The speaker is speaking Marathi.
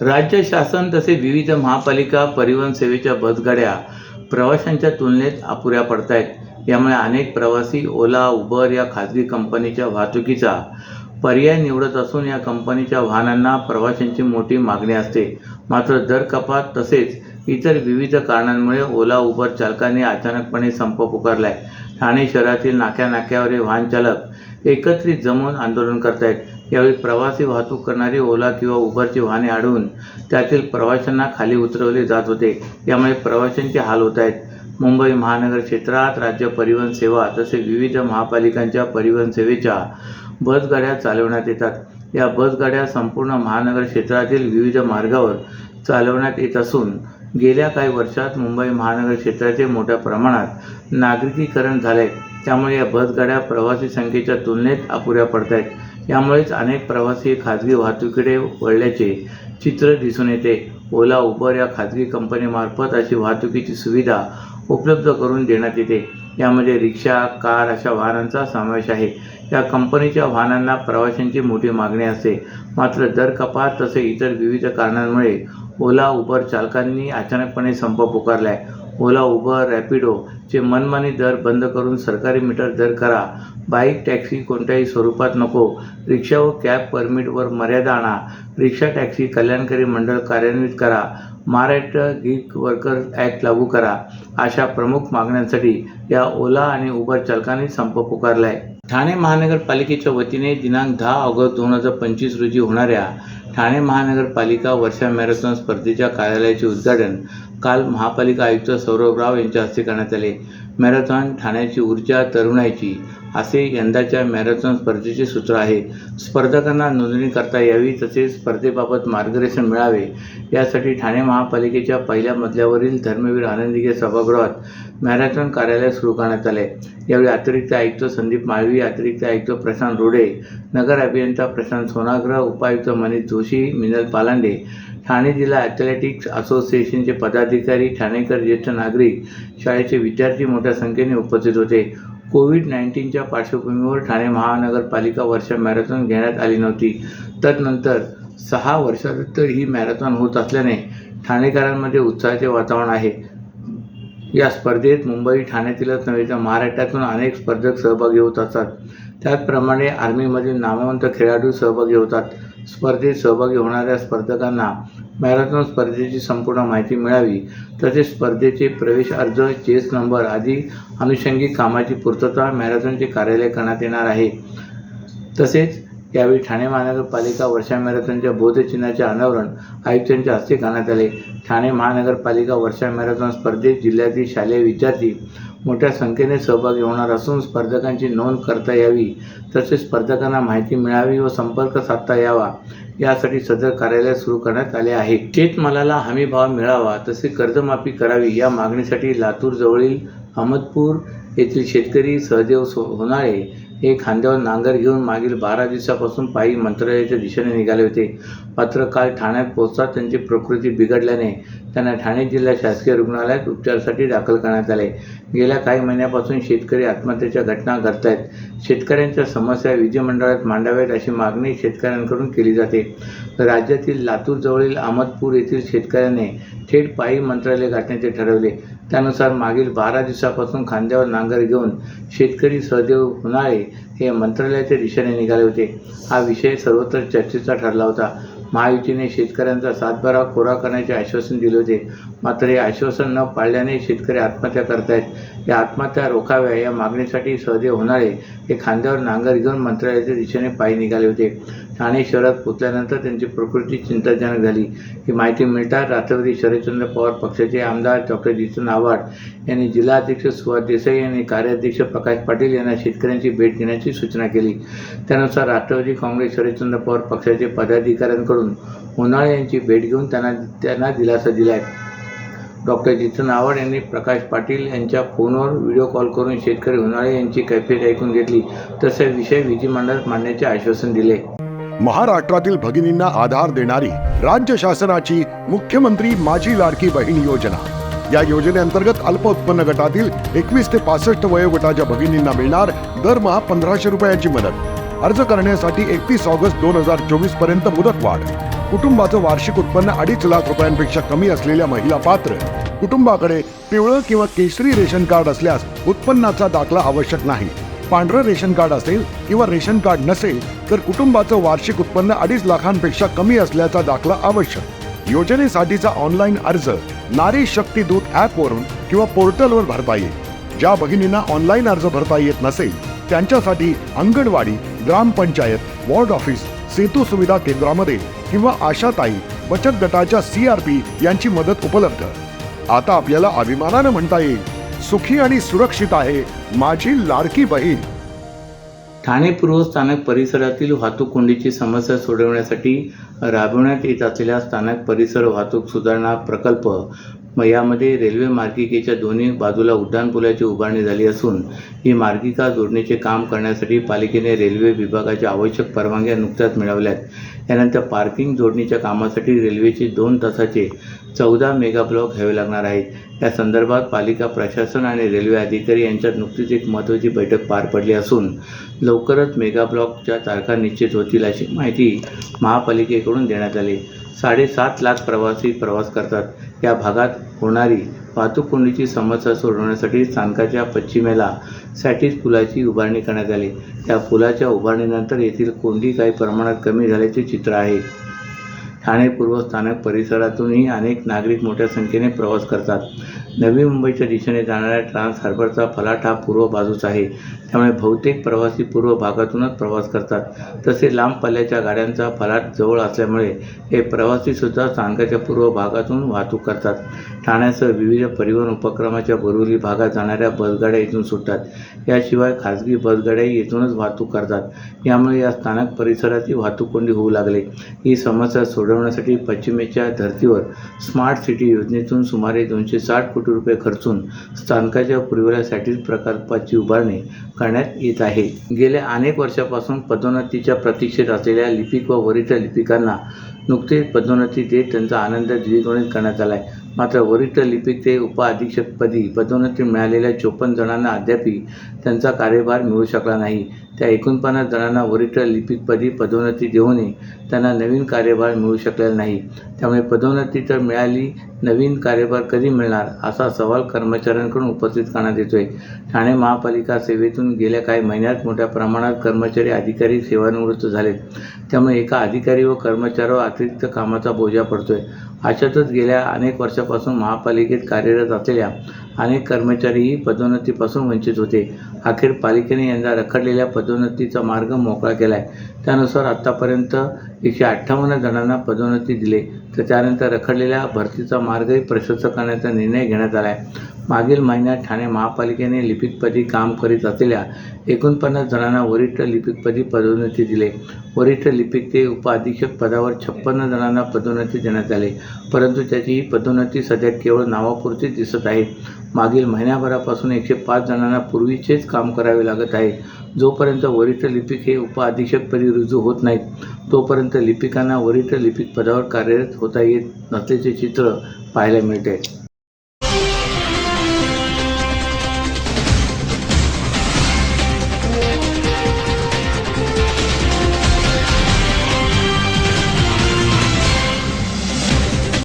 राज्य शासन तसेच विविध महापालिका परिवहन सेवेच्या बसगाड्या प्रवाशांच्या तुलनेत अपुऱ्या पडत आहेत। यामुळे अनेक प्रवासी ओला, उबर या खाजगी कंपनीच्या वाहतुकीचा पर्याय निवडत असून या कंपनीच्या वाहनांना प्रवाशांची मोठी मागणी असते। मात्र दर कपात तसेच इतर विविध कारणांमुळे ओला, उबर चालकांनी अचानकपणे संप पुकारलाय। ठाणे शहरातील नाक्यानाक्यावर वाहन चालक एकत्रित जमून आंदोलन करत आहेत। यावेळी प्रवासी वाहतूक करणारी ओला किंवा उबरची वाहने अडवून त्यातील प्रवाशांना खाली उतरवले जात होते। यामुळे प्रवाशांचे हाल होत आहेत। मुंबई महानगर क्षेत्रात राज्य परिवहन सेवा तसेच विविध महापालिकांच्या परिवहन सेवेच्या बसगाड्या चालवण्यात येतात। या बसगाड्या संपूर्ण महानगर क्षेत्रातील विविध मार्गावर चालवण्यात येत असून गेल्या काही वर्षात मुंबई महानगर क्षेत्राचे मोठ्या प्रमाणात नागरिकीकरण झाले। त्यामुळे या बसगाड्या प्रवासी संख्येच्या तुलनेत अपुऱ्या पडत आहेत। यामुळेच अनेक प्रवासी खाजगी वाहतुकीकडे वळल्याचे चित्र दिसून येते। ओला, उबर या खाजगी कंपनीमार्फत अशी वाहतुकीची सुविधा उपलब्ध करून देण्यात येते। यामध्ये रिक्षा, कार अशा वाहनांचा समावेश आहे। या कंपनीच्या वाहनांना प्रवाशांची मोठी मागणी असते। मात्र दर कपात तसे इतर विविध कारणांमुळे ओला, उबर चालकांनी अचानकपणे संप पुकारलाय। ओला, उबर, रॅपिडो चे मनमानी दर बंद करून सरकारी मीटर दर करा। बाईक, टॅक्सी कोणत्याही स्वरूपात नको। रिक्षा व कॅब परमिटवर मर्यादा आणा। रिक्षा टॅक्सी कल्याणकारी मंडळ कार्यान्वित करा। महाराष्ट्र गिग वर्कर्स ॲक्ट लागू करा। अशा प्रमुख मागण्यांसाठी या ओला आणि उबर चालकांनी संप पुकारलाय। ठाणे महानगरपालिकेच्या वतीने दिनांक 10 ऑगस्ट 2025 रोजी होणाऱ्या ठाणे महानगरपालिका वर्षा मॅरेथॉन स्पर्धेच्या कार्यालयाचे उद्घाटन काल महापालिका आयुक्त सौरभ राव यांच्या हस्ते करण्यात आले। मॅरेथॉन ठाण्याची ऊर्जा तरुणाईची असे यंदाच्या मॅरेथॉन स्पर्धेचे सूत्र आहे। स्पर्धकांना नोंदणी करता यावी तसेच स्पर्धेबाबत मार्गदर्शन मिळावे यासाठी ठाणे महापालिकेच्या पहिल्या मजल्यावरील धर्मवीर आनंदीगे सभागृहात मॅरेथॉन कार्यालय सुरू करण्यात आले। यावेळी अतिरिक्त आयुक्त संदीप माळवी, अतिरिक्त आयुक्त प्रशांत रोडे, नगर अभियंता प्रशांत सोनाग्रह, उपायुक्त मनीष जोशी, मिनल पालांडे, ठाणे जिल्हा ॲथलेटिक्स असोसिएशनचे पदाधिकारी, ठाणेकर, ज्येष्ठ नागरिक, शाळेचे विद्यार्थी मोठ्या संख्येने उपस्थित होते। कोविड-19च्या पार्श्वभूमीवर ठाणे महानगरपालिका वर्षा मॅरेथॉन घेण्यात आली नव्हती। तदनंतर 6 वर्षानंतर ही मॅरेथॉन होत असल्याने ठाणेकरांमध्ये उत्साहाचे वातावरण आहे। या स्पर्धेत मुंबई, ठाण्यातीलच नव्हे तर महाराष्ट्रातून अनेक स्पर्धक सहभागी होत असतात। त्याचप्रमाणे आर्मीमधील नामवंत खेळाडू सहभागी होतात। स्पर्धेत सहभागी होणाऱ्या स्पर्धकांना मॅरेथॉन स्पर्धेची संपूर्ण माहिती मिळावी तसेच स्पर्धेचे प्रवेश अर्ज, चेस नंबर आदी अनुषंगिक कामाची पूर्तता मॅरेथॉनचे कार्यालय करण्यात येणार आहे। तसेच यावेळी ठाणे महानगरपालिका वर्षा मॅरेथॉनच्या बोधचिन्हाचे अनावरण आयुक्तांच्या हस्ते करण्यात आले। ठाणे महानगरपालिका वर्षा मॅरेथॉन स्पर्धेत जिल्ह्यातील शालेय विद्यार्थी मोठ्या संख्येने सहभागी होणार असून स्पर्धकांची नोंद करता यावी तसेच स्पर्धकांना माहिती मिळावी व संपर्क साधता यावा यासाठी सदर कार्यालय सुरू करण्यात आले आहे। शेतमालाला हमीभाव मिळावा तसे कर्जमाफी करावी या मागणीसाठी लातूर जवळील अहमदपूर येथील शेतकरी सहदेव होनाळे हे खांद्यावर नांगर घेऊन मागील 12 दिवसापासून पायी मंत्रालयाच्या दिशेने निघाले होते। मात्र काल ठाण्यात पोहोचताच त्यांची प्रकृती बिघडल्याने त्यांना ठाणे जिल्हा शासकीय रुग्णालयात उपचारासाठी दाखल करण्यात आले। गेल्या काही महिन्यापासून शेतकरी आत्महत्येच्या घटना घडत आहेत। शेतकऱ्यांच्या समस्या विधिमंडळात मांडाव्यात अशी मागणी शेतकऱ्यांकडून केली जाते। राज्यातील लातूर जवळील अहमदपूर येथील शेतकऱ्याने थेट पायी मंत्रालय गाठण्याचे ठरवले। त्यानुसार मागील 12 दिवसापासून खांद्यावर नांगर घेऊन शेतकरी सहदेव होनाळे हे मंत्रालयाच्या दिशेने निघाले होते। हा विषय सर्वत्र चर्चेचा ठरला होता। महायुतीने शेतकऱ्यांचा सातबारा कोरा करण्याचे आश्वासन दिले होते। मात्र हे आश्वासन न पाळल्याने शेतकरी आत्महत्या करत आहेत। या आत्महत्या रोखाव्या या मागणीसाठी सहदेव होनाळे हे खांद्यावर नांगर घेऊन मंत्रालयाच्या दिशेने पायी निघाले होते। ठाणे शहरात पोहोचल्यानंतर त्यांची प्रकृती चिंताजनक झाली। ही माहिती मिळताच राष्ट्रवादी शरदचंद्र पवार पक्षाचे आमदार डॉ. जितेंद्र आव्हाड यांनी जिल्हाध्यक्ष सुहास देसाई आणि कार्याध्यक्ष प्रकाश पाटील यांना शेतकऱ्यांची भेट घेण्याची सूचना केली। त्यानुसार राष्ट्रवादी काँग्रेस शरदचंद्र पवार पक्षाचे पदाधिकाऱ्यांकडून होनाळे यांची भेट घेऊन त्यांना दिलासा दिलाय। डॉ. जितेंद्र आव्हाड यांनी प्रकाश पाटील यांच्या फोनवर व्हिडिओ कॉल करून शेतकरी होनाळे यांची कैफियत ऐकून घेतली तसे विषय विधिमंडळात मांडण्याचे आश्वासन दिले। महाराष्ट्रातील भगिनींना आधार देणारी राज्य शासनाची मुख्यमंत्री माझी लाडकी बहीण योजना। या योजनेअंतर्गत अल्प उत्पन्न गटातील 21 ते 65 वयोगटाच्या भगिनींना मिळणार दरमहा 1500 रुपयाची मदत। अर्ज करण्यासाठी 31 ऑगस्ट 2024 पर्यंत मुदतवाढ। कुटुंबाचं वार्षिक उत्पन्न 2.5 लाख रुपयांपेक्षा कमी असलेल्या महिला पात्र. कुटुंबाकडे पिवळं किंवा केशरी रेशन कार्ड असल्यास उत्पन्नाचा दाखला आवश्यक नाही. पांढरं रेशन कार्ड असेल किंवा रेशन कार्ड नसेल तर कुटुंबाचं वार्षिक उत्पन्न 2.5 लाखांपेक्षा कमी असल्याचा दाखला आवश्यक. योजनेसाठीचा ऑनलाईन अर्ज नारी शक्ती दूत ॲपवरून किंवा पोर्टलवर भरता येईल. ज्या भगिनींना ऑनलाईन अर्ज भरता येत नसेल त्यांच्यासाठी अंगणवाडी, ग्रामपंचायत, वॉर्ड ऑफिस, सेतू सुविधा केंद्रामध्ये किंवा आशाताई बचत गटाच्या CRP यांची मदत उपलब्ध. आता आपल्याला अभिमानानं म्हणता येईल, सुखी आणि सुरक्षित आहे माझी लाडकी बहीण. ठाणे पूर्व स्थानक परिसरातील वाहतूक कोंडीची समस्या सोडवण्यासाठी राबवण्यात येत असलेल्या स्थानक परिसर वाहतूक सुधारणा प्रकल्प यामध्ये रेल्वे मार्गिकेच्या दोन्ही बाजूला उड्डाणपुलाची उभारणी झाली असून ही मार्गिका जोडणीचे काम करण्यासाठी पालिकेने रेल्वे विभागाच्या आवश्यक परवानग्या नुकत्याच मिळवल्यात. यानंतर पार्किंग जोडणीच्या कामासाठी रेल्वेचे 2 तासाचे 14 मेगा ब्लॉक घ्यावे लागणार आहेत. या संदर्भात पालिका प्रशासन आणि रेल्वे अधिकारी यांच्यात नुकतीच एक महत्त्वाची बैठक पार पडली असून लवकरच मेगा ब्लॉकच्या तारखा निश्चित होतील अशी माहिती महापालिकेकडून देण्यात आली. 7.5 लाख प्रवासी प्रवास करतात. या भागात होणारी वाहतूक कोंडीची समस्या सोडवण्यासाठी स्थानकाच्या पश्चिमेला सॅटिस पुलाची उभारणी करण्यात आली. या पुलाच्या उभारणीनंतर येथील कोंडी काही प्रमाणात कमी झाल्याचे चित्र आहे. ठाणे पूर्व स्थानक परिसरातूनही अनेक नागरिक मोठ्या संख्येने प्रवास करतात. नवी मुंबईच्या दिशेने जाणाऱ्या ट्रान्स हार्बरचा फलाट हा पूर्व बाजूस आहे, त्यामुळे बहुतेक प्रवासी पूर्व भागातूनच प्रवास करतात. तसे लांब पल्ल्याच्या गाड्यांचा फलाट जवळ असल्यामुळे हे प्रवासीसुद्धा स्थानकाच्या पूर्व भागातून वाहतूक करतात. ठाण्यासह विविध परिवहन उपक्रमाच्या बोरिवली भागात जाणाऱ्या बसगाड्या इथून सुटतात. याशिवाय खाजगी बसगाड्याही येथूनच वाहतूक करतात. यामुळे या स्थानक परिसराची वाहतूक कोंडी होऊ लागली. ही समस्या सोडवण्यासाठी पश्चिमेच्या धर्तीवर स्मार्ट सिटी योजनेतून सुमारे 260 कोटी रुपये खर्चून स्थानकाच्या पूर्वेला सॅटिस प्रकल्पाची उभारणी करण्यात येत आहे. गेल्या अनेक वर्षापासून पदोन्नतीच्या प्रतीक्षेत असलेल्या लिपिक व वरिष्ठ लिपिकांना नुकतेच पदोन्नती देत त्यांचा आनंद द्विगुणित करण्यात आला आहे. मात्र वरिष्ठ लिपिक ते उपअधीक्षकपदी पदोन्नती मिळालेल्या 54 जणांना अद्यापही त्यांचा कार्यभार मिळू शकला नाही. त्या 49 जणांना वरिष्ठ लिपिकपदी पदोन्नती देऊनही त्यांना नवीन कार्यभार मिळू शकलेला नाही. त्यामुळे पदोन्नती तर मिळाली, नवीन कार्यभार कधी मिळणार असा सवाल कर्मचाऱ्यांकडून उपस्थित करण्यात येतोय. ठाणे महापालिका सेवेतून गेल्या काही महिन्यात मोठ्या प्रमाणात कर्मचारी अधिकारी सेवानिवृत्त झालेत. त्यामुळे एका अधिकारी व कर्मचाऱ्यावर अतिरिक्त कामाचा बोजा पडतोय. अशातच गेल्या अनेक वर्षापासून महापालिकेत कार्यरत असलेल्या अनेक कर्मचारीही पदोन्नतीपासून वंचित होते. अखेर पालिकेने यंदा रखडलेल्या पदोन्नतीचा मार्ग मोकळा केला आहे. त्यानुसार आत्तापर्यंत 158 जणांना पदोन्नती दिली, तर त्यानंतर रखडलेल्या भरतीचा मार्गही प्रशस्त करण्याचा निर्णय घेण्यात आला आहे. मागील महिन्यात ठाणे महापालिकेने लिपिकपदी काम करीत असलेल्या 49 जणांना वरिष्ठ लिपिकपदी पदोन्नती दिली. वरिष्ठ लिपिक ते उपअधीक्षक पदावर 56 जणांना पदोन्नती देण्यात आली, परंतु त्याची ही पदोन्नती सध्या केवळ नावापुरती दिसत आहे. मागील महिन्याभरापासून 105 जणांना पूर्वीचेच काम करावे लागत आहे. जोपर्यंत वरिष्ठ लिपिक हे उपअधीक्षकपदी रुजू होत नाहीत, तोपर्यंत लिपिकांना वरिष्ठ लिपिक पदावर कार्यरत होता येत नसल्याचे चित्र पाहायला मिळते.